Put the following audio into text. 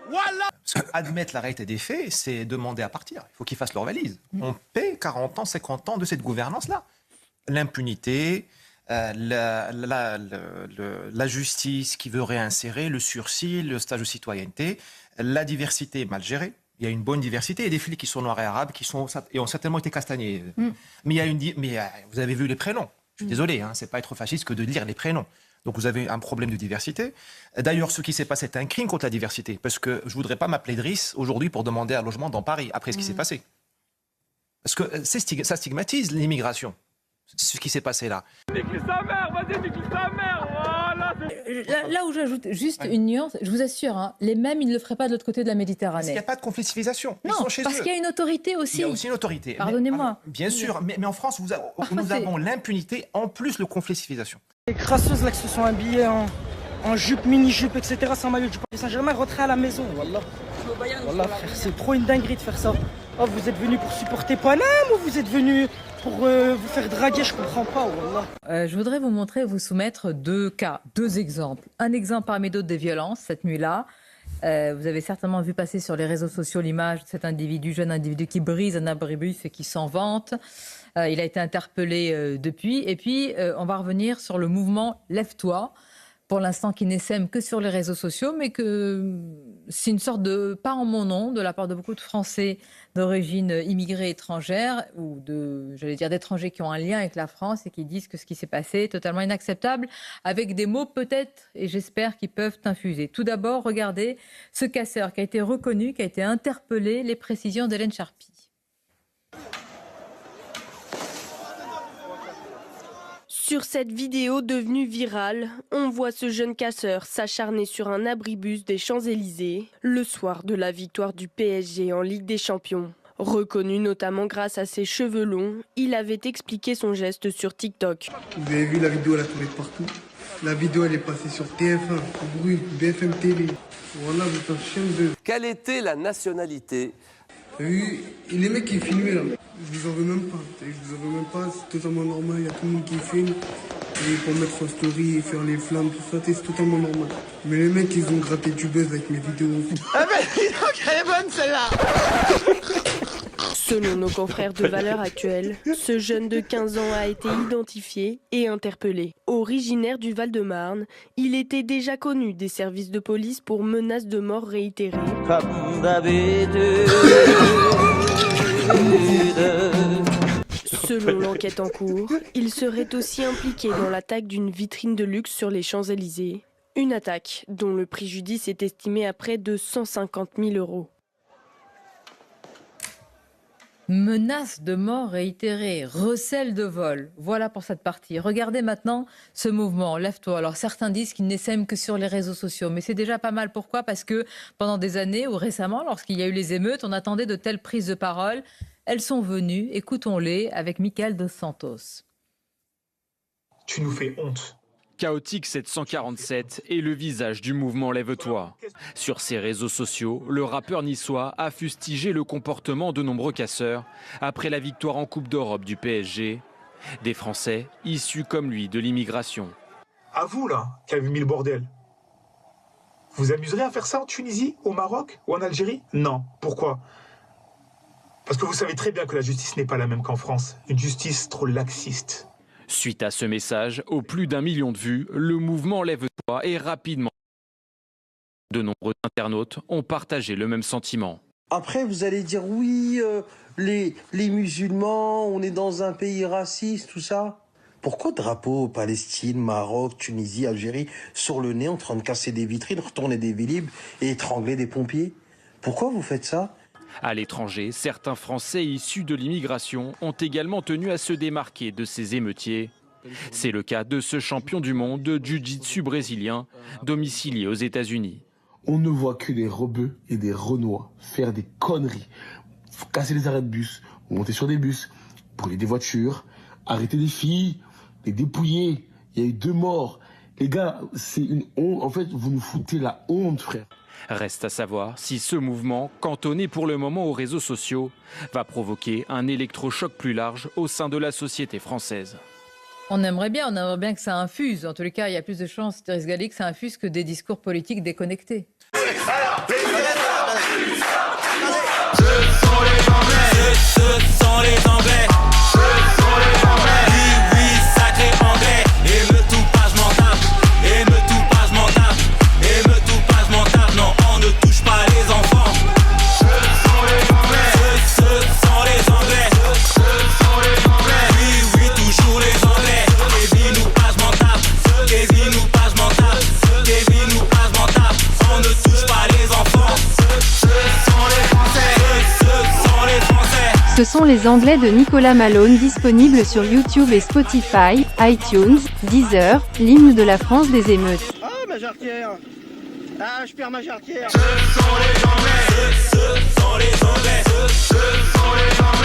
Parce que admettre la réalité des faits, c'est demander à partir. Il faut qu'ils fassent leur valise. On paie 40 ans, 50 ans de cette gouvernance-là. L'impunité, la justice qui veut réinsérer, le sursis, le stage de citoyenneté, la diversité mal gérée. Il y a une bonne diversité. Il y a des flics qui sont noirs et arabes et ont certainement été castagnés. Mais, vous avez vu les prénoms. Je suis désolé, hein, c'est pas être fasciste que de lire les prénoms. Donc vous avez un problème de diversité. D'ailleurs, ce qui s'est passé, c'est un crime contre la diversité. Parce que je ne voudrais pas m'appeler Driss aujourd'hui pour demander un logement dans Paris, après ce qui s'est passé. Parce que ça stigmatise l'immigration, ce qui s'est passé là. Nique sa mère, vas-y, nique sa mère, voilà. Là où j'ajoute juste une nuance, je vous assure, hein, les mêmes, ils ne le feraient pas de l'autre côté de la Méditerranée. Parce qu'il n'y a pas de conflictualisation. Non, parce qu'il y a une autorité aussi. Il y a aussi une autorité. Pardonnez-moi. Bien sûr, mais en France, nous avons l'impunité, en plus le conflictivisation. Les crasseuses là qui se sont habillées en jupe, mini-jupe, etc. sans maillot du Paris Saint-Germain, rentrez à la maison, wallah. Wallah frère, c'est trop une dinguerie de faire ça. Oh, vous êtes venu pour supporter Paname ou vous êtes venu pour vous faire draguer, je comprends pas, wallah. Je voudrais vous montrer, vous soumettre deux cas, deux exemples. Un exemple parmi d'autres des violences cette nuit-là. Vous avez certainement vu passer sur les réseaux sociaux l'image de cet individu, jeune individu qui brise un abribus et qui s'en vante. Il a été interpellé depuis. Et puis, on va revenir sur le mouvement Lève-toi. Pour l'instant, qui n'essaime que sur les réseaux sociaux, mais que c'est une sorte de pas en mon nom de la part de beaucoup de Français d'origine immigrée étrangère ou d'étrangers qui ont un lien avec la France et qui disent que ce qui s'est passé est totalement inacceptable, avec des mots peut-être, et j'espère, qui peuvent infuser. Tout d'abord, regardez ce casseur qui a été reconnu, qui a été interpellé, les précisions d'Hélène Charpy. Sur cette vidéo devenue virale, on voit ce jeune casseur s'acharner sur un abribus des Champs-Élysées le soir de la victoire du PSG en Ligue des Champions. Reconnu notamment grâce à ses cheveux longs, il avait expliqué son geste sur TikTok. Vous avez vu la vidéo, elle a tourné partout. La vidéo, elle est passée sur TF1, Brut, BFM TV. Voilà, vous êtes un chien de... Quelle était la nationalité ? Oui, et les mecs qui filmaient là, je vous en veux même pas. Je vous en veux même pas, c'est totalement normal, il y a tout le monde qui filme. Et pour mettre en story et faire les flammes, tout ça, c'est totalement normal. Mais les mecs, ils ont gratté du buzz avec mes vidéos. Ah ben, elle est bonne celle-là. Selon nos confrères de Valeurs Actuelles, ce jeune de 15 ans a été identifié et interpellé. Originaire du Val-de-Marne, il était déjà connu des services de police pour menaces de mort réitérées. Selon l'enquête en cours, il serait aussi impliqué dans l'attaque d'une vitrine de luxe sur les Champs-Élysées. Une attaque dont le préjudice est estimé à près de 150 000 €. Menace de mort réitérée, recel de vol. Voilà pour cette partie. Regardez maintenant ce mouvement, Lève-toi. Alors certains disent qu'il n'essaime que sur les réseaux sociaux, mais c'est déjà pas mal. Pourquoi ? Parce que pendant des années ou récemment, lorsqu'il y a eu les émeutes, on attendait de telles prises de parole. Elles sont venues, écoutons-les avec Michael Dos Santos. Tu nous fais honte. Chaotique 747 est le visage du mouvement Lève-toi. Sur ses réseaux sociaux, le rappeur niçois a fustigé le comportement de nombreux casseurs après la victoire en Coupe d'Europe du PSG. Des Français issus comme lui de l'immigration. À vous là, qui avez mis le bordel. Vous amuserez à faire ça en Tunisie, au Maroc ou en Algérie? Non. Pourquoi? Parce que vous savez très bien que la justice n'est pas la même qu'en France. Une justice trop laxiste. Suite à ce message, aux plus d'1 million de vues, le mouvement Lève-toi est rapidement. De nombreux internautes ont partagé le même sentiment. Après, vous allez dire oui, les musulmans, on est dans un pays raciste, tout ça. Pourquoi drapeau Palestine, Maroc, Tunisie, Algérie sur le nez en train de casser des vitrines, retourner des vélib et étrangler des pompiers? Pourquoi vous faites ça? À l'étranger, certains Français issus de l'immigration ont également tenu à se démarquer de ces émeutiers. C'est le cas de ce champion du monde de jiu-jitsu brésilien, domicilié aux États-Unis. On ne voit que des rebeux et des renois faire des conneries. Casser les arrêts de bus, monter sur des bus, brûler des voitures, arrêter des filles, les dépouiller. Il y a eu 2 morts. Les gars, c'est une honte. En fait, vous nous foutez la honte, frère. Reste à savoir si ce mouvement, cantonné pour le moment aux réseaux sociaux, va provoquer un électrochoc plus large au sein de la société française. On aimerait bien que ça infuse. En tous les cas, il y a plus de chances, Thérèse Galli, que ça infuse que des discours politiques déconnectés. Ce sont les Anglais. Ce sont les Anglais. Oui, oui, sacré Anglais. Et me tout pas, je m'en tape. Et me tout pas, je m'en tape. Et me tout pas, je m'en tape. Non, on ne touche pas les enfants. Ce sont les Anglais. Ce sont les Anglais. Ce sont les Anglais. Oui, oui, toujours les Anglais. Kevin ou pas, je m'en tape. Kevin ou pas, je m'en tape. Kevin ou pas, je m'en tape. On ne touche pas les enfants. Ce sont les Français. Ce sont les Français. Ce sont les Anglais de Nicolas Malone, disponibles sur YouTube et Spotify, iTunes, Deezer, l'hymne de la France des émeutes. Ah, ma jarretière. Ah, je perds ma jarretière. Ce sont les Anglais. Ce sont les Anglais. Ce sont les Anglais.